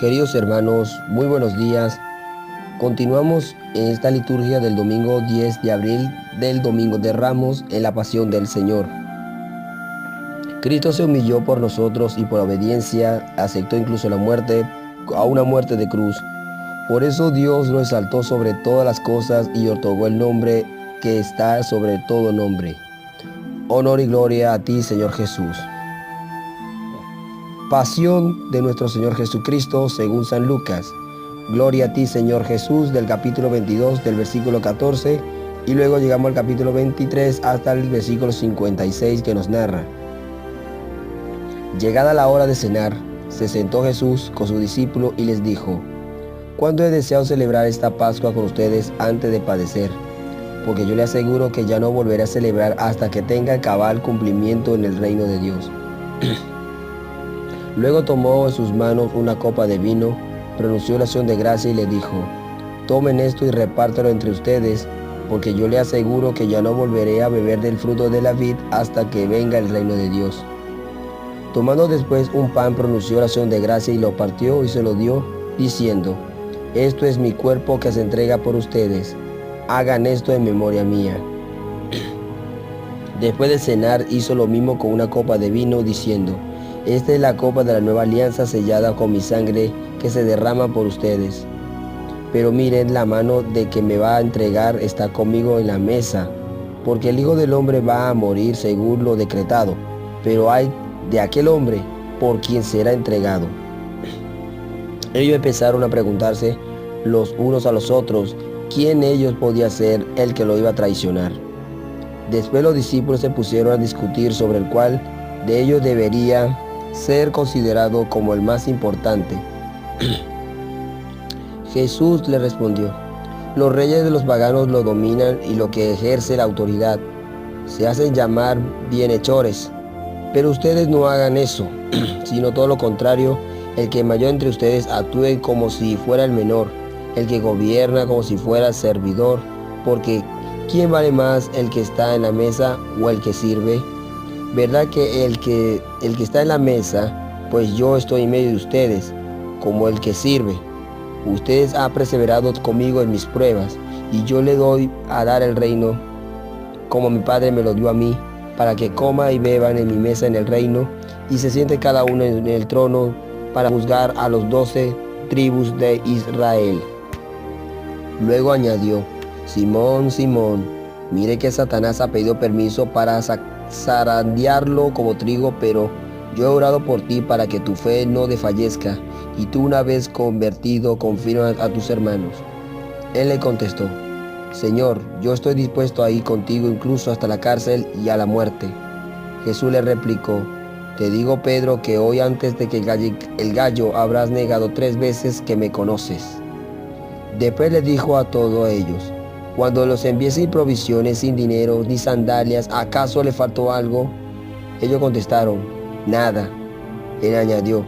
Queridos hermanos, muy buenos días. Continuamos en esta liturgia del domingo 10 de abril, del Domingo de Ramos, en la Pasión del Señor. Cristo se humilló por nosotros y por obediencia aceptó incluso la muerte, a una muerte de cruz. Por eso Dios lo exaltó sobre todas las cosas y otorgó el nombre que está sobre todo nombre. Honor y gloria a ti, Señor Jesús. Pasión de nuestro Señor Jesucristo según San Lucas. Gloria a ti, Señor Jesús, del capítulo 22, del versículo 14, y luego llegamos al capítulo 23 hasta el versículo 56 que nos narra. Llegada la hora de cenar, se sentó Jesús con su discípulo y les dijo: ¿Cuándo he deseado celebrar esta Pascua con ustedes antes de padecer? Porque yo le aseguro que ya no volveré a celebrar hasta que tenga cabal cumplimiento en el reino de Dios. Luego tomó en sus manos una copa de vino, pronunció la acción de gracia y le dijo: Tomen esto y repártelo entre ustedes, porque yo le aseguro que ya no volveré a beber del fruto de la vid hasta que venga el reino de Dios. Tomando después un pan, pronunció la acción de gracia y lo partió y se lo dio, diciendo: Esto es mi cuerpo que se entrega por ustedes. Hagan esto en memoria mía. Después de cenar hizo lo mismo con una copa de vino, diciendo: Esta es la copa de la nueva alianza sellada con mi sangre que se derrama por ustedes. Pero miren, la mano de que me va a entregar está conmigo en la mesa, porque el Hijo del Hombre va a morir según lo decretado, pero hay de aquel hombre por quien será entregado. Ellos empezaron a preguntarse los unos a los otros quién ellos podía ser el que lo iba a traicionar. Después los discípulos se pusieron a discutir sobre el cual de ellos debería ser considerado como el más importante. Jesús le respondió: Los reyes de los paganos lo dominan y los que ejerce la autoridad se hacen llamar bienhechores. Pero ustedes no hagan eso, sino todo lo contrario. El que mayor entre ustedes actúe como si fuera el menor, el que gobierna como si fuera servidor, porque ¿quién vale más, el que está en la mesa o el que sirve? ¿Verdad que el que está en la mesa, pues yo estoy en medio de ustedes, como el que sirve? Ustedes han perseverado conmigo en mis pruebas, y yo le doy a dar el reino, como mi Padre me lo dio a mí, para que coma y beban en mi mesa en el reino, y se siente cada uno en el trono, para juzgar a los 12 tribus de Israel. Luego añadió: Simón, Simón, mire que Satanás ha pedido permiso para zarandearlo como trigo, pero yo he orado por ti para que tu fe no desfallezca, y tú, una vez convertido, confirma a tus hermanos. Él le contestó: Señor, yo estoy dispuesto a ir contigo incluso hasta la cárcel y a la muerte. Jesús le replicó: Te digo, Pedro, que hoy antes de que el gallo habrás negado 3 veces que me conoces. Después le dijo a todos ellos: Cuando los envié sin provisiones, sin dinero ni sandalias, ¿acaso le faltó algo? Ellos contestaron: Nada. Él añadió: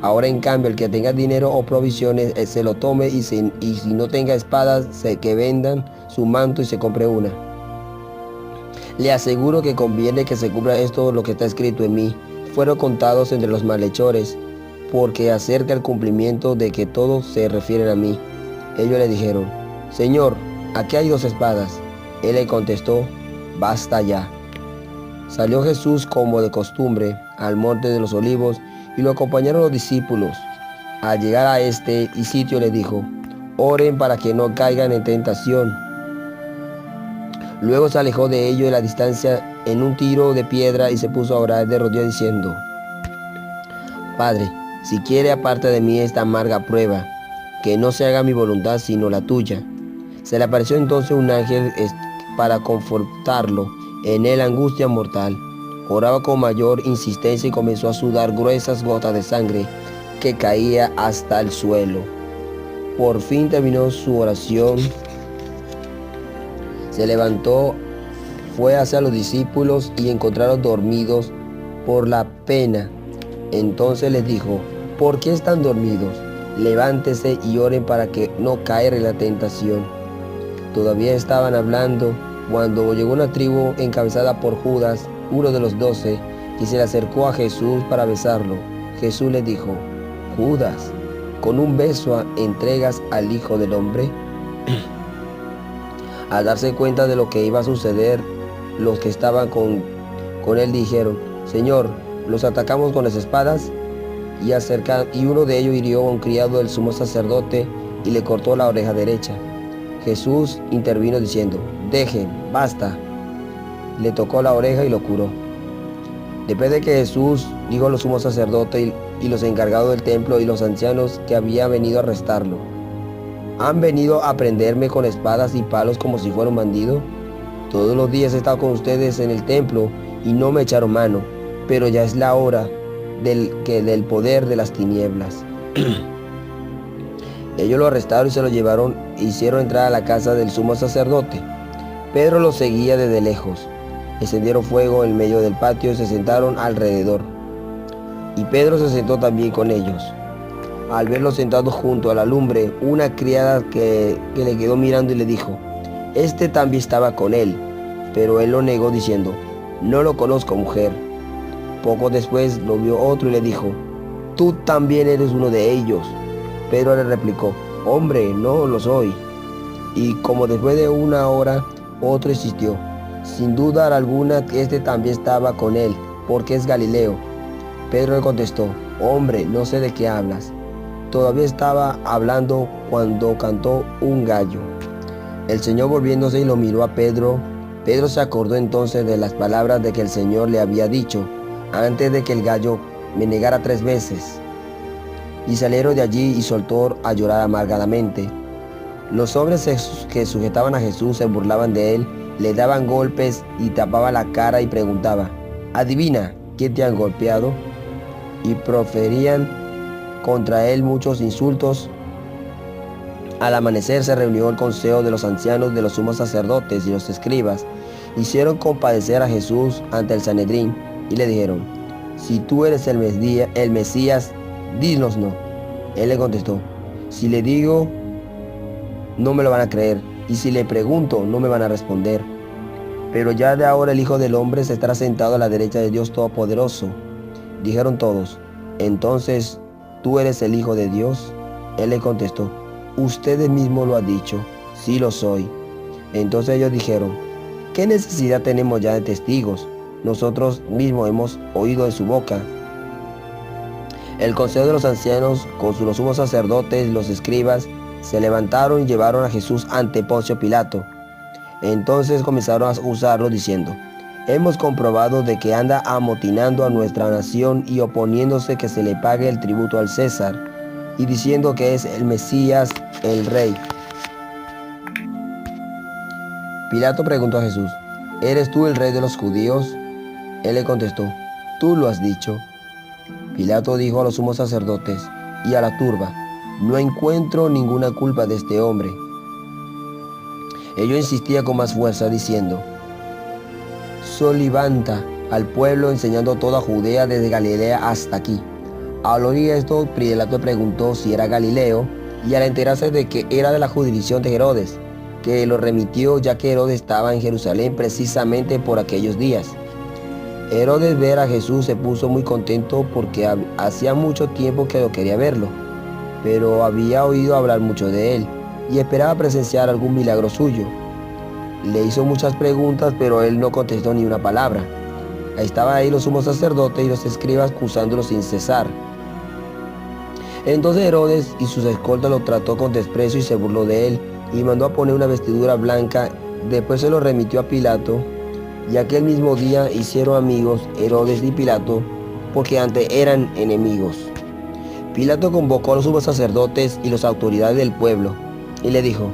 Ahora en cambio el que tenga dinero o provisiones, se lo tome, y si no tenga espadas, que vendan su manto y se compre una. Le aseguro que conviene que se cumpla esto lo que está escrito en mí. Fueron contados entre los malhechores, porque acerca el cumplimiento de que todos se refieren a mí. Ellos le dijeron: Señor, aquí hay 2 espadas. Él le contestó: Basta ya. Salió Jesús como de costumbre al monte de los olivos, y lo acompañaron los discípulos. Al llegar a este sitio le dijo: Oren para que no caigan en tentación. Luego se alejó de ellos en la distancia en un tiro de piedra y se puso a orar de rodillas diciendo: Padre, si quiere, aparte de mí esta amarga prueba, que no se haga mi voluntad sino la tuya. Se le apareció entonces un ángel para confortarlo en la angustia mortal. Oraba con mayor insistencia y comenzó a sudar gruesas gotas de sangre que caía hasta el suelo. Por fin terminó su oración. Se levantó, fue hacia los discípulos y encontraron dormidos por la pena. Entonces les dijo: ¿Por qué están dormidos? Levántese y oren para que no caer en la tentación. Todavía estaban hablando cuando llegó una tribu encabezada por Judas, uno de los 12, y se le acercó a Jesús para besarlo. Jesús le dijo: Judas, con un beso entregas al Hijo del Hombre? Al darse cuenta de lo que iba a suceder, los que estaban con él dijeron: Señor, ¿los atacamos con las espadas? Y uno de ellos hirió a un criado del sumo sacerdote y le cortó la oreja derecha. Jesús intervino diciendo: Dejen, basta. Le tocó la oreja y lo curó. Después de que Jesús dijo a los sumos sacerdotes y los encargados del templo y los ancianos que había venido a arrestarlo: ¿Han venido a prenderme con espadas y palos como si fuera un bandido? Todos los días he estado con ustedes en el templo y no me echaron mano, pero ya es la hora del poder de las tinieblas. Ellos lo arrestaron y se lo llevaron e hicieron entrar a la casa del sumo sacerdote. Pedro los seguía desde lejos. Encendieron fuego en medio del patio y se sentaron alrededor. Y Pedro se sentó también con ellos. Al verlos sentados junto a la lumbre, una criada que le quedó mirando y le dijo: Este también estaba con él. Pero él lo negó diciendo: No lo conozco, mujer. Poco después lo vio otro y le dijo: Tú también eres uno de ellos. Pedro le replicó: Hombre, no lo soy. Y como después de una hora, otro insistió: Sin duda alguna, este también estaba con él, porque es Galileo. Pedro le contestó: Hombre, no sé de qué hablas. Todavía estaba hablando cuando cantó un gallo. El Señor, volviéndose y lo miró a Pedro, Pedro se acordó entonces de las palabras de que el Señor le había dicho: Antes de que el gallo me negara 3 veces. Y salieron de allí y soltó a llorar amargadamente. Los hombres que sujetaban a Jesús se burlaban de él, le daban golpes y tapaban la cara y preguntaban: Adivina, ¿quién te han golpeado? Y proferían contra él muchos insultos. Al amanecer se reunió el consejo de los ancianos, de los sumos sacerdotes y los escribas. Hicieron compadecer a Jesús ante el Sanedrín y le dijeron: Si tú eres el Mesías, dínoslo. Él le contestó: Si le digo, no me lo van a creer, y si le pregunto, no me van a responder. Pero ya de ahora el Hijo del Hombre se estará sentado a la derecha de Dios Todopoderoso. Dijeron todos: Entonces, ¿tú eres el Hijo de Dios? Él le contestó: Ustedes mismos lo han dicho, sí lo soy. Entonces ellos dijeron: ¿Qué necesidad tenemos ya de testigos? Nosotros mismos hemos oído de su boca. El consejo de los ancianos, con los sumos sacerdotes y los escribas, se levantaron y llevaron a Jesús ante Poncio Pilato. Entonces comenzaron a acusarlo diciendo: Hemos comprobado de que anda amotinando a nuestra nación y oponiéndose que se le pague el tributo al César, y diciendo que es el Mesías, el Rey. Pilato preguntó a Jesús: ¿Eres tú el Rey de los judíos? Él le contestó: Tú lo has dicho. Pilato dijo a los sumos sacerdotes y a la turba: No encuentro ninguna culpa de este hombre. Ellos insistían con más fuerza diciendo: Solivanta al pueblo, enseñando toda Judea desde Galilea hasta aquí. Al oír esto, Pilato preguntó si era Galileo, y al enterarse de que era de la jurisdicción de Herodes, que lo remitió, ya que Herodes estaba en Jerusalén precisamente por aquellos días. Herodes, ver a Jesús, se puso muy contento porque hacía mucho tiempo que lo quería verlo, pero había oído hablar mucho de él y esperaba presenciar algún milagro suyo. Le hizo muchas preguntas, pero él no contestó ni una palabra. Estaban ahí los sumos sacerdotes y los escribas acusándolo sin cesar. Entonces Herodes y sus escoltas lo trató con desprecio y se burló de él, y mandó a poner una vestidura blanca. Después se lo remitió a Pilato, y aquel mismo día hicieron amigos Herodes y Pilato, porque antes eran enemigos. Pilato convocó a los sumos sacerdotes y las autoridades del pueblo, y le dijo: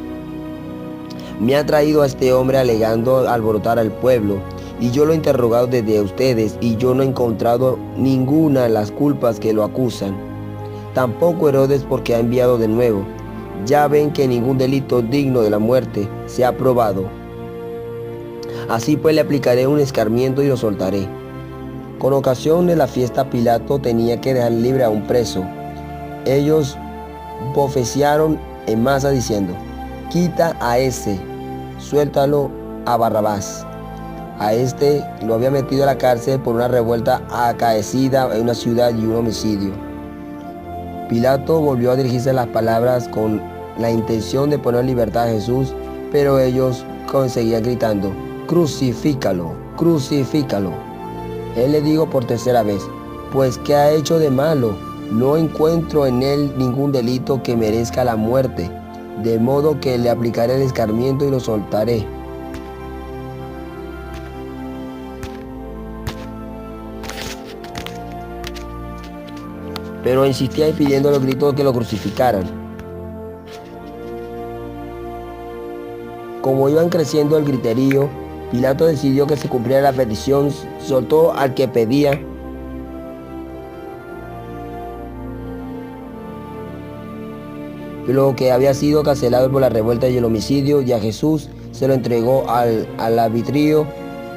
Me ha traído a este hombre alegando alborotar al pueblo, y yo lo he interrogado desde ustedes, y yo no he encontrado ninguna de las culpas que lo acusan. Tampoco Herodes, porque ha enviado de nuevo. Ya ven que ningún delito digno de la muerte se ha probado. Así pues le aplicaré un escarmiento y lo soltaré. Con ocasión de la fiesta, Pilato tenía que dejar libre a un preso. Ellos bofecearon en masa diciendo: Quita a ese, suéltalo a Barrabás. A este lo había metido a la cárcel por una revuelta acaecida en una ciudad y un homicidio. Pilato volvió a dirigirse las palabras con la intención de poner en libertad a Jesús, pero ellos seguían gritando: «Crucifícalo, crucifícalo». Él le dijo por tercera vez: «Pues, ¿qué ha hecho de malo? No encuentro en él ningún delito que merezca la muerte, de modo que le aplicaré el escarmiento y lo soltaré». Pero insistía pidiendo a los gritos que lo crucificaran. Como iban creciendo el griterío, Pilato decidió que se cumpliera la petición, soltó al que pedía lo que había sido cancelado por la revuelta y el homicidio, y a Jesús se lo entregó al arbitrio.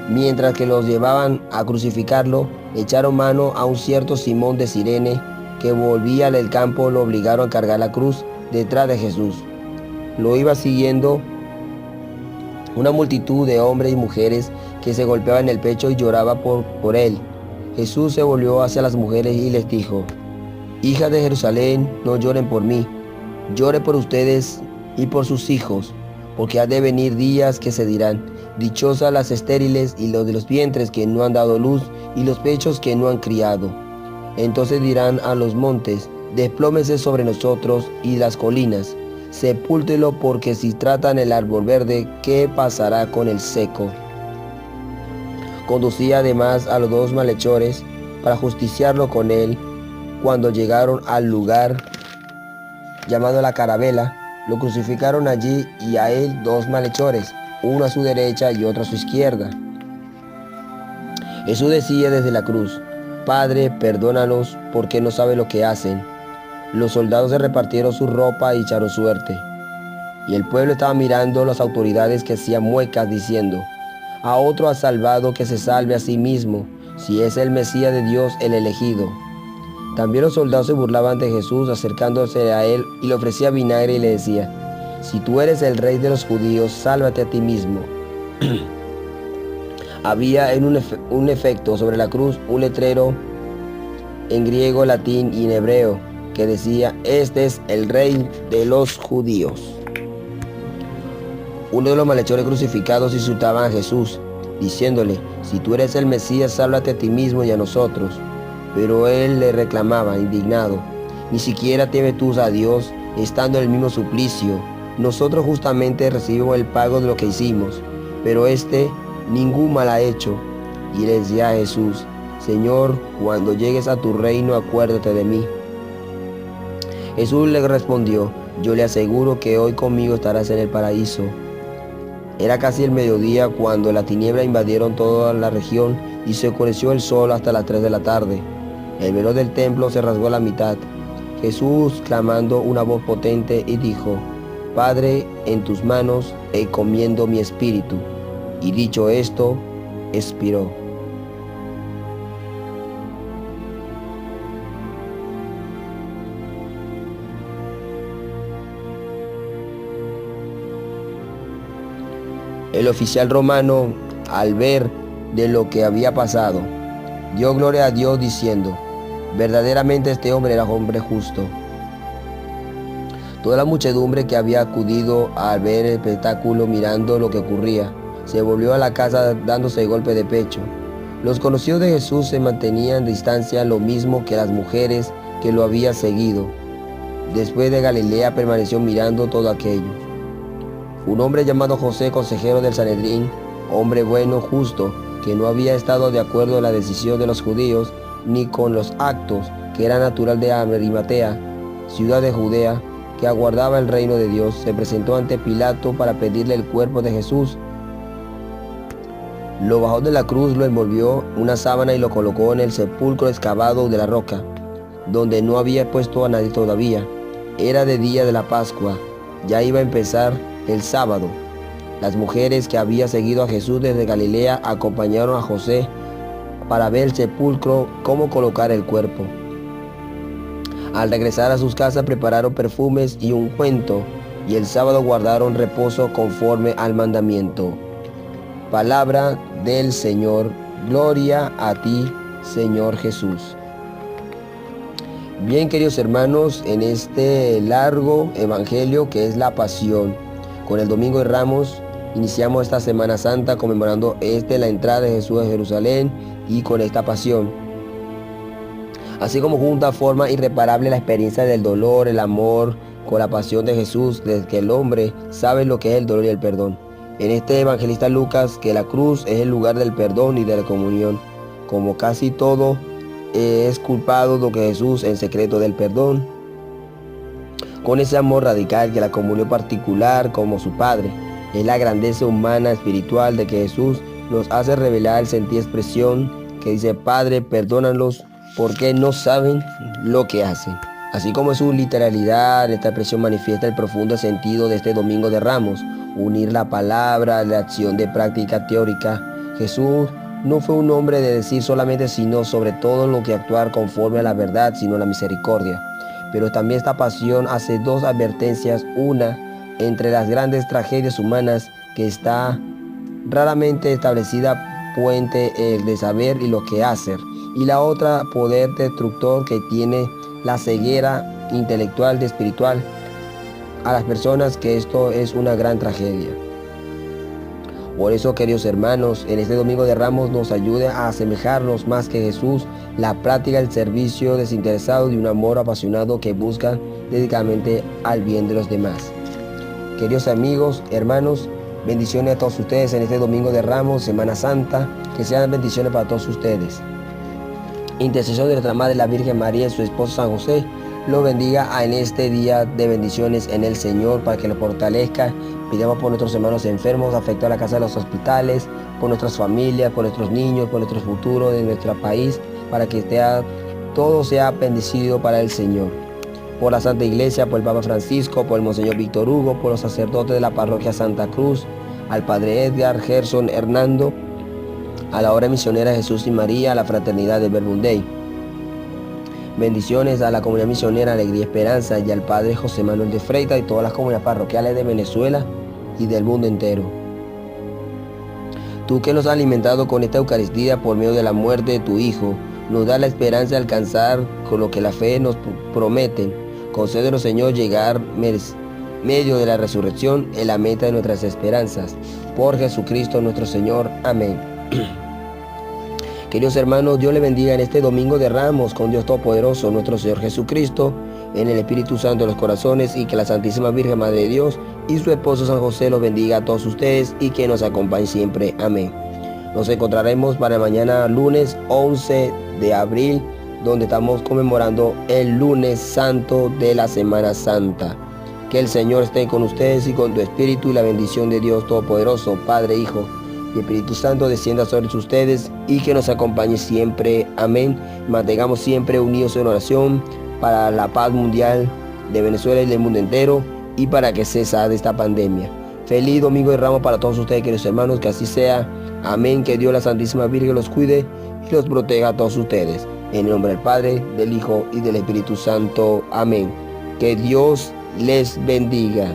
Mientras que los llevaban a crucificarlo, echaron mano a un cierto Simón de Cirene, que volvía del campo. Lo obligaron a cargar la cruz detrás de Jesús. Lo iba siguiendo una multitud de hombres y mujeres que se golpeaban el pecho y lloraban por él. Jesús se volvió hacia las mujeres y les dijo: «Hijas de Jerusalén, no lloren por mí, lloren por ustedes y por sus hijos, porque ha de venir días que se dirán: dichosas las estériles y los de los vientres que no han dado luz y los pechos que no han criado. Entonces dirán a los montes: desplómense sobre nosotros, y las colinas: sepúltelo, porque si tratan el árbol verde, ¿qué pasará con el seco?». Conducía además a los dos malhechores para justiciarlo con él. Cuando llegaron al lugar llamado la Carabela, lo crucificaron allí, y a él dos malhechores, uno a su derecha y otro a su izquierda. Jesús decía desde la cruz: «Padre, perdónalos, porque no saben lo que hacen». Los soldados se repartieron su ropa y echaron suerte. Y el pueblo estaba mirando a las autoridades, que hacían muecas diciendo: «A otro ha salvado, que se salve a sí mismo, si es el Mesías de Dios, el elegido». También los soldados se burlaban de Jesús, acercándose a él, y le ofrecía vinagre y le decía: «Si tú eres el rey de los judíos, sálvate a ti mismo». Había en un efecto sobre la cruz un letrero en griego, latín y en hebreo que decía: «Este es el rey de los judíos». Uno de los malhechores crucificados insultaban a Jesús, diciéndole: «Si tú eres el Mesías, sálvate a ti mismo y a nosotros». Pero él le reclamaba, indignado: «Ni siquiera temes tú a Dios, estando en el mismo suplicio. Nosotros justamente recibimos el pago de lo que hicimos, pero este ningún mal ha hecho». Y le decía a Jesús: «Señor, cuando llegues a tu reino, acuérdate de mí». Jesús le respondió: «Yo le aseguro que hoy conmigo estarás en el paraíso». Era casi el mediodía cuando las tinieblas invadieron toda la región y se oscureció el sol hasta las 3 de la tarde. El velo del templo se rasgó a la mitad. Jesús, clamando una voz potente, y dijo: «Padre, en tus manos encomiendo mi espíritu». Y dicho esto, expiró. El oficial romano, al ver de lo que había pasado, dio gloria a Dios diciendo: «Verdaderamente este hombre era hombre justo». Toda la muchedumbre que había acudido a ver el espectáculo, mirando lo que ocurría, se volvió a la casa dándose golpe de pecho. Los conocidos de Jesús se mantenían a distancia, lo mismo que las mujeres que lo habían seguido. Después de Galilea permaneció mirando todo aquello. Un hombre llamado José, consejero del Sanedrín, hombre bueno, justo, que no había estado de acuerdo en la decisión de los judíos, ni con los actos, que era natural de Arimatea, ciudad de Judea, que aguardaba el reino de Dios, se presentó ante Pilato para pedirle el cuerpo de Jesús. Lo bajó de la cruz, lo envolvió una sábana y lo colocó en el sepulcro excavado de la roca, donde no había puesto a nadie todavía. Era de día de la Pascua, ya iba a empezar el sábado. Las mujeres que habían seguido a Jesús desde Galilea acompañaron a José para ver el sepulcro, cómo colocar el cuerpo. Al regresar a sus casas prepararon perfumes y ungüento, y el sábado guardaron reposo conforme al mandamiento. Palabra del Señor. Gloria a ti, Señor Jesús. Bien, queridos hermanos, en este largo evangelio que es la pasión, con el Domingo de Ramos, iniciamos esta Semana Santa conmemorando la entrada de Jesús a Jerusalén y con esta pasión. Así como junta forma irreparable la experiencia del dolor, el amor, con la pasión de Jesús, desde que el hombre sabe lo que es el dolor y el perdón. En este evangelista Lucas, que la cruz es el lugar del perdón y de la comunión. Como casi todo es culpado lo que Jesús en secreto del perdón, con ese amor radical que la comunión particular como su Padre. Es la grandeza humana espiritual de que Jesús nos hace revelar el sentido expresión que dice: Padre, perdónalos porque no saben lo que hacen. Así como en su literalidad, esta expresión manifiesta el profundo sentido de este Domingo de Ramos, unir la palabra, la acción de práctica teórica. Jesús no fue un hombre de decir solamente, sino sobre todo lo que actuar conforme a la verdad, sino la misericordia. Pero también esta pasión hace dos advertencias: una, entre las grandes tragedias humanas, que está raramente establecida puente el de saber y lo que hacer, y la otra, poder destructor que tiene la ceguera intelectual y espiritual a las personas, que esto es una gran tragedia. Por eso, queridos hermanos, en este Domingo de Ramos nos ayude a asemejarnos más que Jesús, la práctica del servicio desinteresado de un amor apasionado que busca dedicadamente al bien de los demás. Queridos amigos, hermanos, bendiciones a todos ustedes en este Domingo de Ramos, Semana Santa, que sean bendiciones para todos ustedes. Intercesión de nuestra Madre la Virgen María y su esposo San José, lo bendiga en este día de bendiciones en el Señor, para que lo fortalezca. Pidamos por nuestros hermanos enfermos, afectados a la casa de los hospitales, por nuestras familias, por nuestros niños, por nuestro futuro de nuestro país, para que todo sea bendecido para el Señor. Por la Santa Iglesia, por el Papa Francisco, por el Monseñor Víctor Hugo, por los sacerdotes de la parroquia Santa Cruz, al Padre Edgar, Gerson, Hernando, a la Obra Misionera Jesús y María, a la Fraternidad de Verbum Dei. Bendiciones a la Comunidad Misionera Alegría y Esperanza y al Padre José Manuel de Freitas y todas las comunidades parroquiales de Venezuela y del mundo entero. Tú que nos has alimentado con esta Eucaristía por medio de la muerte de tu Hijo, nos da la esperanza de alcanzar con lo que la fe nos promete. Concédenos, Señor, llegar medio de la resurrección en la meta de nuestras esperanzas. Por Jesucristo nuestro Señor. Amén. Queridos hermanos, Dios les bendiga en este Domingo de Ramos con Dios Todopoderoso, nuestro Señor Jesucristo, en el Espíritu Santo de los corazones, y que la Santísima Virgen Madre de Dios y su esposo San José los bendiga a todos ustedes y que nos acompañe siempre. Amén. Nos encontraremos para mañana lunes 11 de abril, donde estamos conmemorando el lunes santo de la Semana Santa. Que el Señor esté con ustedes y con tu espíritu, y la bendición de Dios Todopoderoso, Padre, Hijo y Espíritu Santo descienda sobre ustedes y que nos acompañe siempre. Amén. Mantengamos siempre unidos en oración para la paz mundial de Venezuela y del mundo entero, y para que cese esta pandemia. Feliz Domingo de Ramos para todos ustedes, queridos hermanos, que así sea. Amén. Que Dios, la Santísima Virgen, los cuide y los proteja a todos ustedes. En el nombre del Padre, del Hijo y del Espíritu Santo. Amén. Que Dios les bendiga.